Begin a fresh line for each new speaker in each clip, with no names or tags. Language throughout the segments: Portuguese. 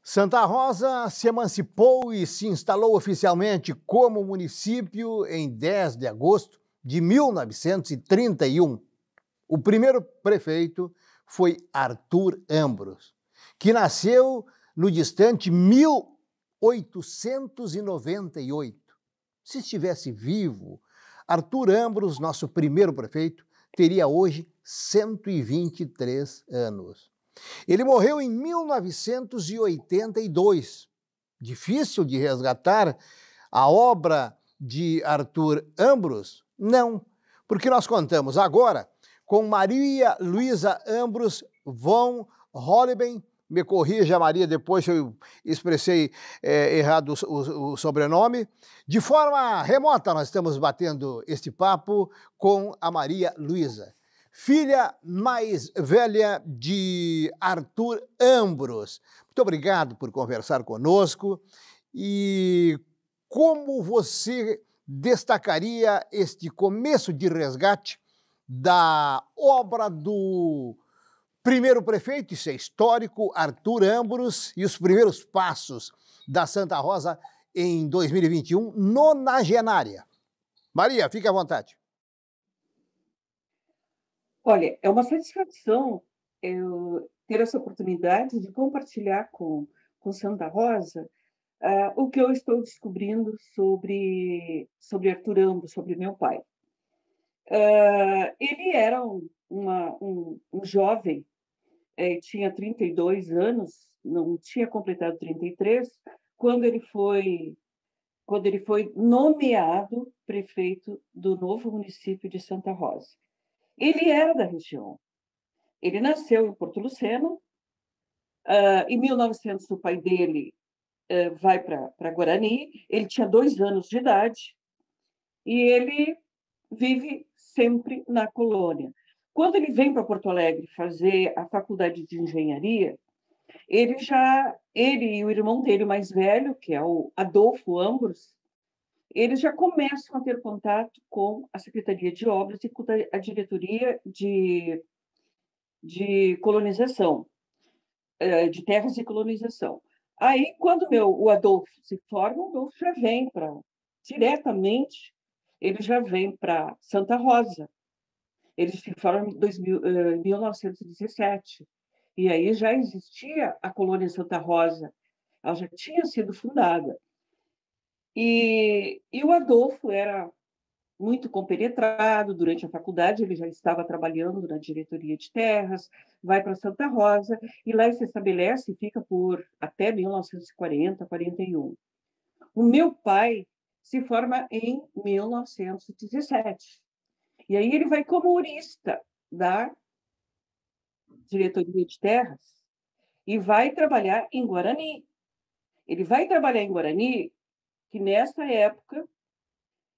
Santa Rosa se emancipou e se instalou oficialmente como município em 10 de agosto de 1931. O primeiro prefeito foi Arthur Ambros, que nasceu no distante 1898. Se estivesse vivo, Arthur Ambros, nosso primeiro prefeito, teria hoje 123 anos. Ele morreu em 1982. Difícil de resgatar a obra de Arthur Ambros? Não, porque nós contamos agora com Maria Luísa Ambros von Holleben. Me corrija, Maria, depois se eu expressei errado o sobrenome. De forma remota, nós estamos batendo este papo com a Maria Luísa, filha mais velha de Arthur Ambros. Muito obrigado por conversar conosco. E como você destacaria este começo de resgate da obra do primeiro prefeito, isso é histórico, Arthur Ambros, e os primeiros passos da Santa Rosa em 2021, nonagenária? Maria, fique à vontade.
Olha, é uma satisfação eu ter essa oportunidade de compartilhar com Santa Rosa o que eu estou descobrindo sobre Arthur Ambros, sobre meu pai. Ele era um jovem, tinha 32 anos, não tinha completado 33, quando ele foi nomeado prefeito do novo município de Santa Rosa. Ele era da região. Ele nasceu em Porto Luceno. Em 1900, o pai dele vai para Guarani. Ele tinha 2 anos de idade e ele vive sempre na colônia. Quando ele vem para Porto Alegre fazer a faculdade de engenharia, ele e o irmão dele mais velho, que é o Adolfo Ambros, eles já começam a ter contato com a Secretaria de Obras e com a diretoria de colonização, de terras e colonização. Aí, quando o Adolfo se forma, o Adolfo já vem diretamente, ele já vem para Santa Rosa. Ele se forma em 1917. E aí já existia a colônia Santa Rosa, ela já tinha sido fundada. E o Adolfo era muito compenetrado. Durante a faculdade, ele já estava trabalhando na diretoria de terras, vai para Santa Rosa, e lá ele se estabelece e fica por até 1940, 41. O meu pai se forma em 1917. E aí ele vai como urista da diretoria de terras e vai trabalhar em Guarani. Ele vai trabalhar em Guarani, que nessa época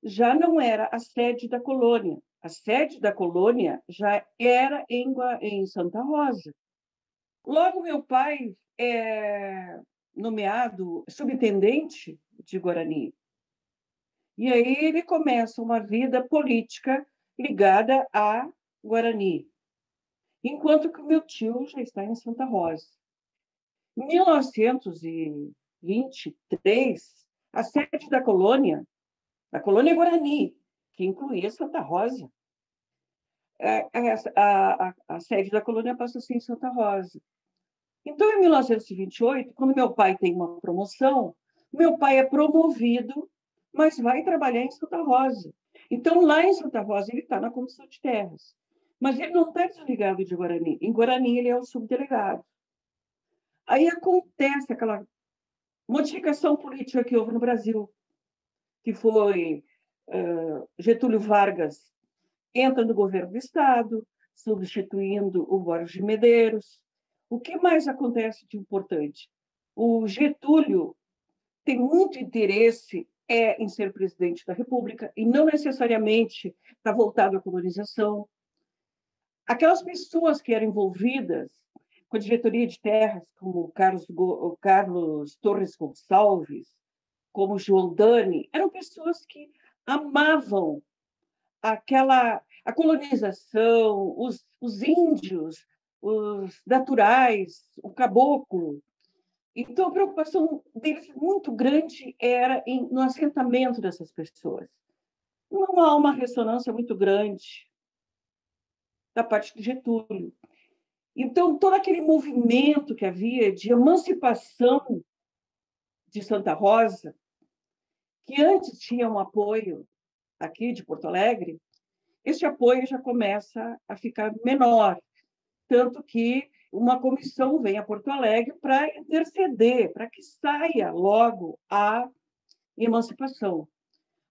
já não era a sede da colônia. A sede da colônia já era em Santa Rosa. Logo, meu pai é nomeado subintendente de Guarani. E aí ele começa uma vida política ligada a Guarani, enquanto que o meu tio já está em Santa Rosa. Em 1923, a sede da colônia Guarani, que incluía Santa Rosa, a sede da colônia passa a ser em Santa Rosa. Então, em 1928, quando meu pai tem uma promoção, meu pai é promovido, mas vai trabalhar em Santa Rosa. Então, lá em Santa Rosa, ele está na Comissão de Terras. Mas ele não está desligado de Guarani. Em Guarani, ele é o subdelegado. Aí acontece aquela modificação política que houve no Brasil, que foi Getúlio Vargas entra no governo do Estado, substituindo o Borges de Medeiros. O que mais acontece de importante? O Getúlio tem muito interesse em ser presidente da República e não necessariamente está voltado à colonização. Aquelas pessoas que eram envolvidas com a diretoria de terras, como o Carlos Torres Gonçalves, como João Dani, eram pessoas que amavam a colonização, os índios, os naturais, o caboclo. Então, a preocupação deles muito grande era no assentamento dessas pessoas. Não há uma ressonância muito grande da parte de Getúlio. Então, todo aquele movimento que havia de emancipação de Santa Rosa, que antes tinha um apoio aqui de Porto Alegre, esse apoio já começa a ficar menor, tanto que uma comissão vem a Porto Alegre para interceder, para que saia logo a emancipação.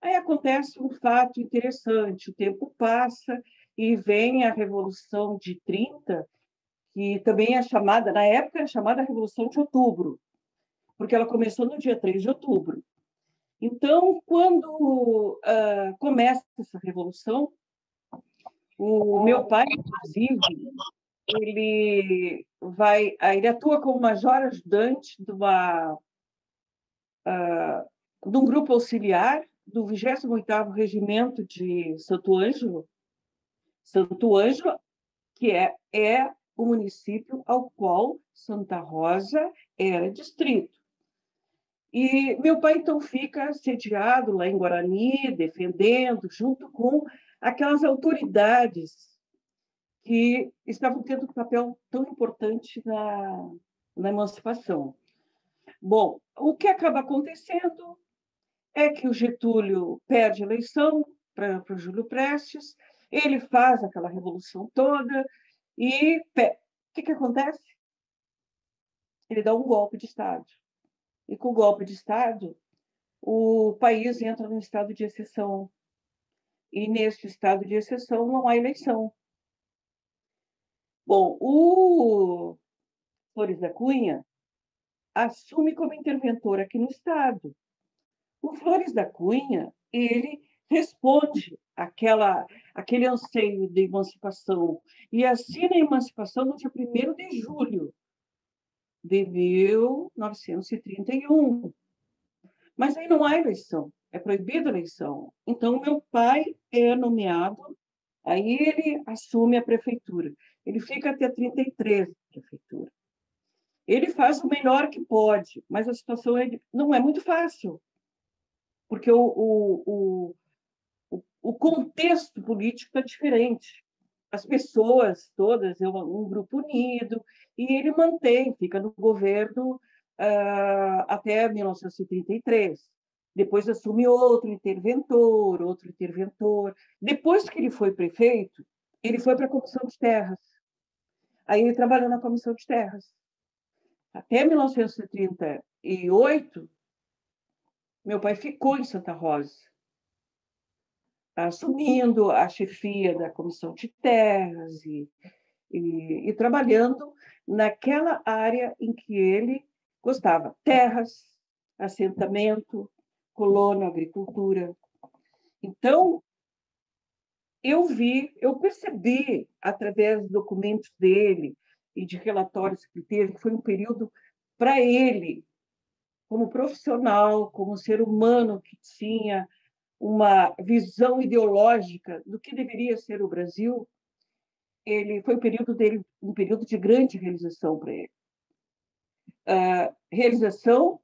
Aí acontece um fato interessante, o tempo passa e vem a Revolução de 30, que também é chamada, na época, era chamada Revolução de Outubro, porque ela começou no dia 3 de outubro. Então, quando começa essa revolução, o meu pai, inclusive, ele atua como major ajudante de um grupo auxiliar do 28º Regimento de Santo Ângelo, que é o município ao qual Santa Rosa era distrito. E meu pai, então, fica sediado lá em Guarani, defendendo, junto com aquelas autoridades que estavam tendo um papel tão importante na emancipação. Bom, o que acaba acontecendo é que o Getúlio perde a eleição para o Júlio Prestes, ele faz aquela revolução toda e o que acontece? Ele dá um golpe de Estado. E com o golpe de Estado, o país entra num estado de exceção. E neste estado de exceção não há eleição. Bom, o Flores da Cunha assume como interventor aqui no estado. O Flores da Cunha, ele responde aquele anseio de emancipação e assina a emancipação no dia 1º de julho de 1931. Mas aí não há eleição, é proibida a eleição. Então, meu pai é nomeado, aí ele assume a prefeitura. Ele fica até 33 na prefeitura. Ele faz o melhor que pode, mas a situação não é muito fácil, porque o contexto político está diferente. As pessoas todas é um grupo unido, e ele fica no governo até 1933. Depois assume outro interventor. Depois que ele foi prefeito, ele foi para a Comissão de Terras. Aí ele trabalhou na Comissão de Terras. Até 1938, meu pai ficou em Santa Rosa, assumindo a chefia da Comissão de Terras e trabalhando naquela área em que ele gostava: terras, assentamento, colônia, agricultura. Então, eu percebi, através dos documentos dele e de relatórios que ele teve, que foi um período para ele, como profissional, como ser humano que tinha uma visão ideológica do que deveria ser o Brasil. Foi um período de grande realização para ele. Realização,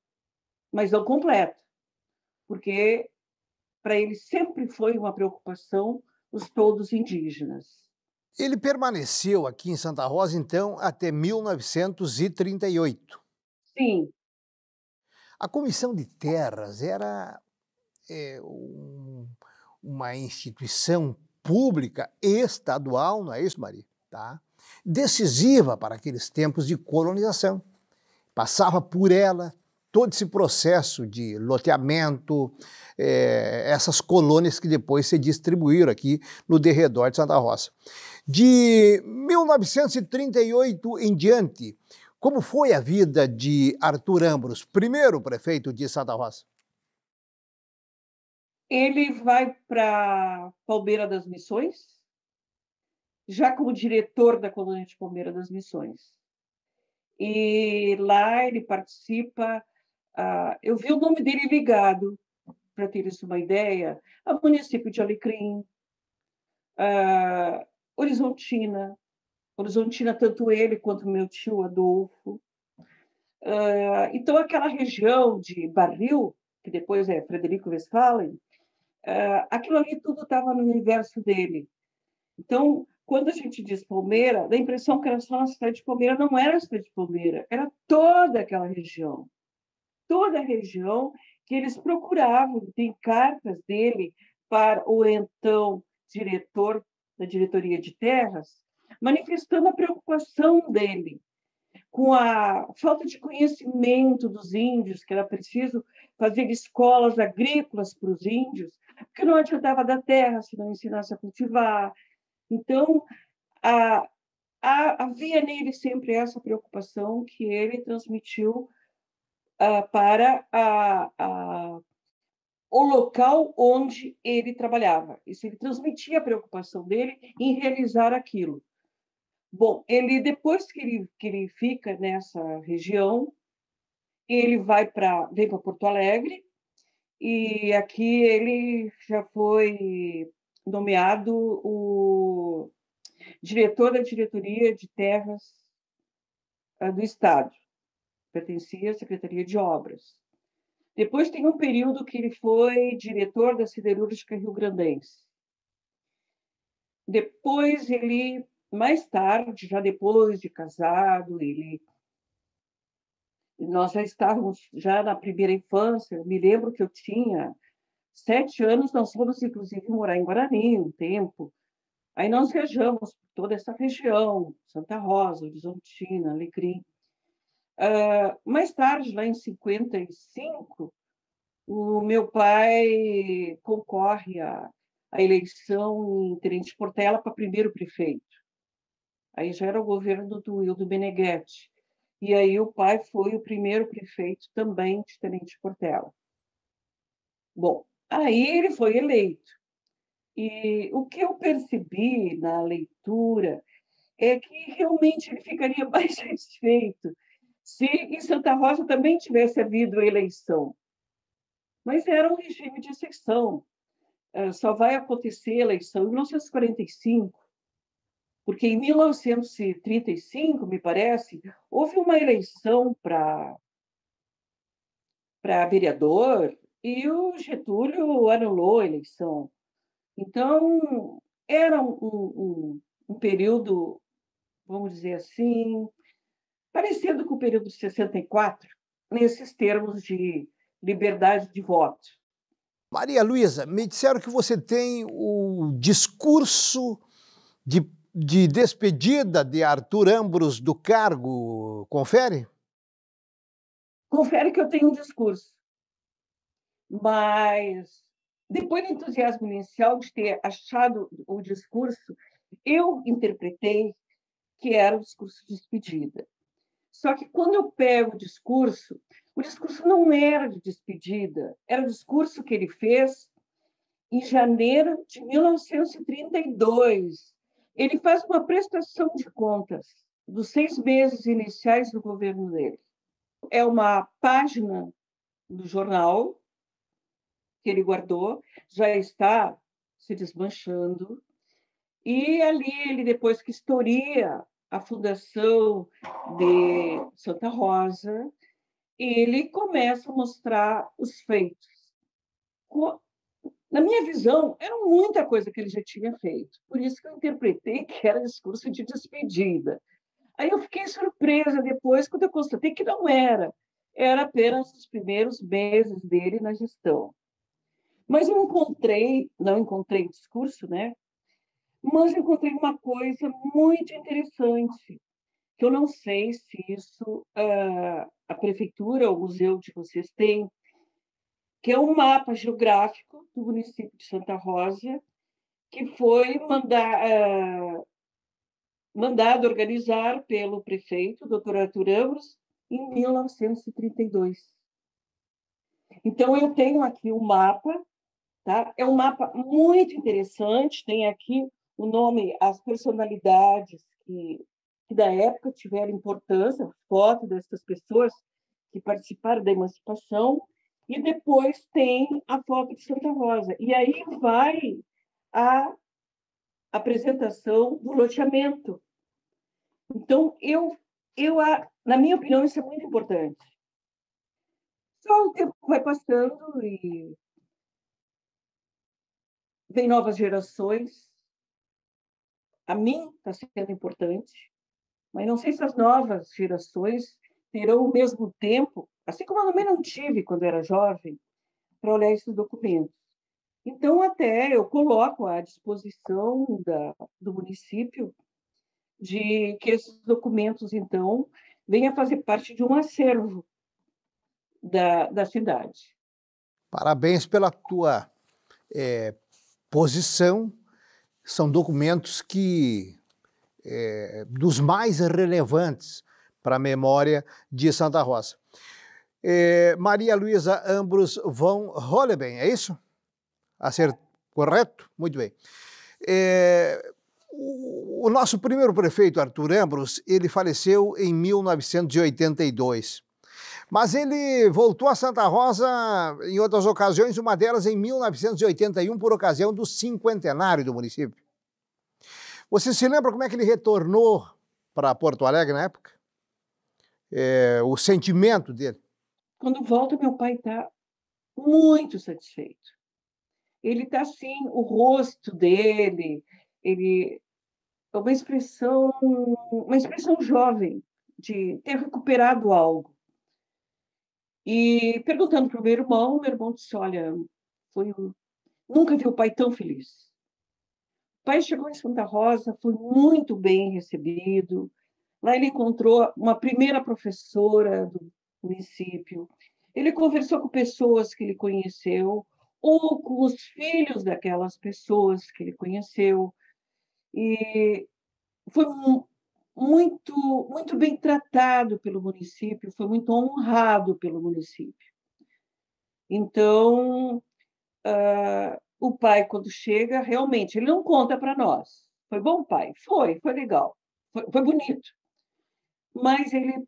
mas não completa, porque para ele sempre foi uma preocupação os todos indígenas.
Ele permaneceu aqui em Santa Rosa, então, até 1938.
Sim.
A Comissão de Terras era uma instituição pública estadual, não é isso, Maria? Tá? Decisiva para aqueles tempos de colonização. Passava por ela todo esse processo de loteamento, essas colônias que depois se distribuíram aqui no derredor de Santa Rosa. De 1938 em diante, como foi a vida de Arthur Ambros, primeiro prefeito de Santa Rosa?
Ele vai para Palmeira das Missões, já como diretor da colônia de Palmeira das Missões. E lá ele participa, eu vi o nome dele ligado, para teres uma ideia, ao município de Alecrim, Horizontina, tanto ele quanto meu tio Adolfo. Então, aquela região de Barril, que depois é Frederico Westphalen, aquilo ali tudo estava no universo dele. Então, quando a gente diz Palmeira, dá a impressão que era só a cidade de Palmeira. Não era a cidade de Palmeira, era toda aquela região. Toda a região que eles procuravam. Tem cartas dele para o então diretor da diretoria de terras, manifestando a preocupação dele com a falta de conhecimento dos índios, que era preciso fazer escolas agrícolas para os índios, porque não adiantava dar terra se não ensinasse a cultivar. Então, havia nele sempre essa preocupação que ele transmitiu para o local onde ele trabalhava. Isso, ele transmitia a preocupação dele em realizar aquilo. Bom, depois que ele fica nessa região, ele vem para Porto Alegre, e aqui ele já foi nomeado o diretor da diretoria de terras do Estado. Pertencia à Secretaria de Obras. Depois tem um período que ele foi diretor da Siderúrgica Rio-Grandense. Depois ele, mais tarde, já depois de casado, nós já estávamos já na primeira infância. Eu me lembro que eu tinha 7 anos, nós fomos, inclusive, morar em Guarani um tempo. Aí nós viajamos por toda essa região, Santa Rosa, Horizontina, Alecrim. Mais tarde, lá em 55, o meu pai concorre à eleição em Tenente Portela para primeiro prefeito. Aí já era o governo do Wildo Meneghetti. E aí o pai foi o primeiro prefeito também de Tenente Portela. Bom, aí ele foi eleito. E o que eu percebi na leitura é que realmente ele ficaria mais satisfeito se em Santa Rosa também tivesse havido eleição. Mas era um regime de exceção. Só vai acontecer a eleição em 1945, porque em 1935, me parece, houve uma eleição para vereador e o Getúlio anulou a eleição. Então, era um período, vamos dizer assim, parecido com o período de 64, nesses termos de liberdade de voto.
Maria Luísa, me disseram que você tem o discurso de despedida de Arthur Ambros do cargo. Confere?
Confere que eu tenho um discurso, mas depois do entusiasmo inicial de ter achado o discurso, eu interpretei que era o discurso de despedida. Só que quando eu pego o discurso não era de despedida, era o discurso que ele fez em janeiro de 1932. Ele faz uma prestação de contas dos 6 meses iniciais do governo dele. É uma página do jornal que ele guardou, já está se desmanchando, e ali ele, depois que historia a fundação de Santa Rosa, ele começa a mostrar os feitos. Na minha visão, era muita coisa que ele já tinha feito, por isso que eu interpretei que era discurso de despedida. Aí eu fiquei surpresa depois, quando eu constatei que não era apenas os primeiros meses dele na gestão. Mas eu não encontrei discurso, né? Mas encontrei uma coisa muito interessante, que eu não sei se isso a prefeitura, o museu de vocês têm, que é um mapa geográfico do município de Santa Rosa, que foi mandado organizar pelo prefeito, Dr. Arthur Ambros, em 1932. Então, eu tenho aqui o mapa, tá? É um mapa muito interessante, tem aqui o nome, as personalidades que da época tiveram importância, foto dessas pessoas que participaram da emancipação, e depois tem a foto de Santa Rosa. E aí vai a apresentação do loteamento. Então, eu Na minha opinião, isso é muito importante. Só o tempo vai passando e vem novas gerações. A mim está sendo importante, mas não sei se as novas gerações terão o mesmo tempo, assim como eu também não tive quando era jovem, para olhar esses documentos. Então, até eu coloco à disposição do município de que esses documentos, então, venham a fazer parte de um acervo da cidade.
Parabéns pela tua posição. São documentos dos mais relevantes para a memória de Santa Rosa. Maria Luísa Ambrus von Holleben, é isso? Correto? Muito bem. O nosso primeiro prefeito, Arthur Ambrus, ele faleceu em 1982. Mas ele voltou a Santa Rosa em outras ocasiões, uma delas em 1981, por ocasião do cinquentenário do município. Você se lembra como é que ele retornou para Porto Alegre na época? O sentimento dele?
Quando volta, meu pai está muito satisfeito. Ele está assim, o rosto dele, ele é uma expressão jovem de ter recuperado algo. E perguntando para o meu irmão disse: olha, nunca vi o pai tão feliz. O pai chegou em Santa Rosa, foi muito bem recebido. Lá ele encontrou uma primeira professora do município. Ele conversou com pessoas que ele conheceu, ou com os filhos daquelas pessoas que ele conheceu. E foi muito bem tratado pelo município, foi muito honrado pelo município. Então, o pai, quando chega, realmente, ele não conta para nós. Foi bom, pai? Foi legal, foi bonito. Mas ele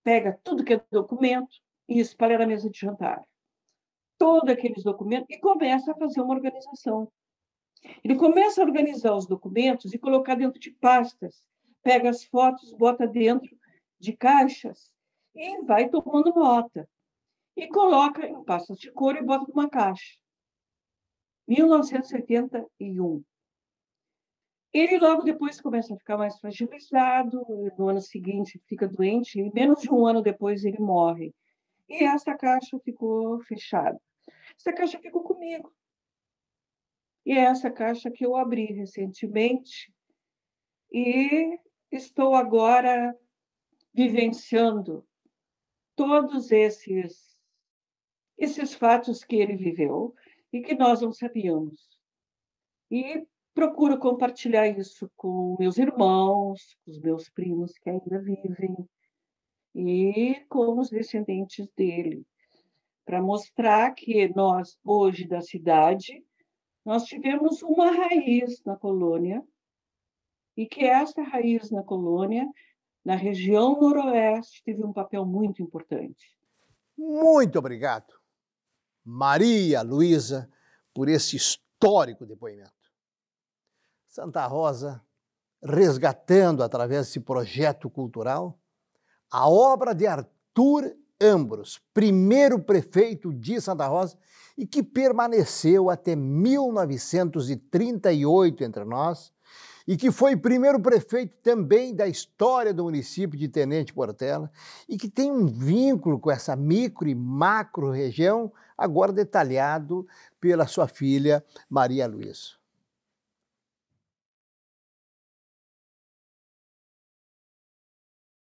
pega tudo que é documento e espalha na mesa de jantar. Todos aqueles documentos e começa a fazer uma organização. Ele começa a organizar os documentos e colocar dentro de pastas. Pega as fotos, bota dentro de caixas e vai tomando nota. E coloca em pastas de couro e bota numa caixa. 1971. Ele logo depois começa a ficar mais fragilizado, no ano seguinte fica doente, e menos de um ano depois ele morre. E essa caixa ficou fechada. Essa caixa ficou comigo. E é essa caixa que eu abri recentemente e estou agora vivenciando todos esses fatos que ele viveu e que nós não sabíamos. E procuro compartilhar isso com meus irmãos, com os meus primos que ainda vivem e com os descendentes dele, para mostrar que nós, hoje da cidade, nós tivemos uma raiz na colônia e que essa raiz na colônia, na região noroeste, teve um papel muito importante.
Muito obrigado, Maria Luísa, por esse histórico depoimento. Santa Rosa, resgatando através desse projeto cultural a obra de Arthur Ambrus, primeiro prefeito de Santa Rosa e que permaneceu até 1938 entre nós e que foi primeiro prefeito também da história do município de Tenente Portela e que tem um vínculo com essa micro e macro região, agora detalhado pela sua filha Maria Luísa.